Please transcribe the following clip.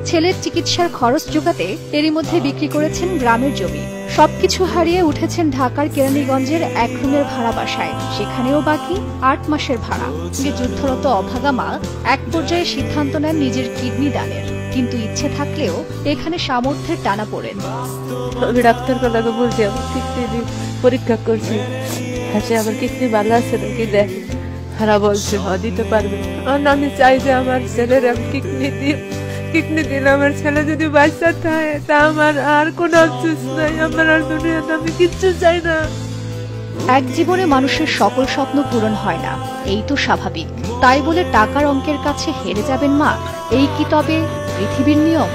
ছেলের চিকিৎসার খরচ জোগাতে এরই মধ্যে বিক্রি করেছেন গ্রামের জমি। সবকিছু হারিয়ে উঠেছেন ঢাকার কেরানীগঞ্জের এক রুমের ভাড়া বাসায়। সেখানেও বাকি 8 মাসের ভাড়া। যুদ্ধরত অভাগা মা এক পর্যায়ে সিদ্ধান্ত নেন নিজের কিডনি দানের, কিন্তু ইচ্ছে থাকলেও এখানে সামর্থ্যের টানাপোড়েন। আমি ডাক্তার কলাকে বলছি আমার কিডনি পরীক্ষা করছি, হাসে আমার কিডনি ভালো আছে নাকি দেখ। তারা বলছে দিতে পারবে। আর আমি চাই যে আমার ছেলের আমি কিডনি দিলে আমার ছেলে যদি বাচ্চা থাকে তা আমার আর কোনো আফসোস নাই, আমার আর দুনিয়াতে আমি কিচ্ছু চাই না। এক জীবনে মানুষের সকল স্বপ্ন পূরণ হয় না, এই তো স্বাভাবিক। তাই বলে টাকার অঙ্কের কাছে হেরে যাবেন মা, এই কি তবে পৃথিবীর নিয়ম?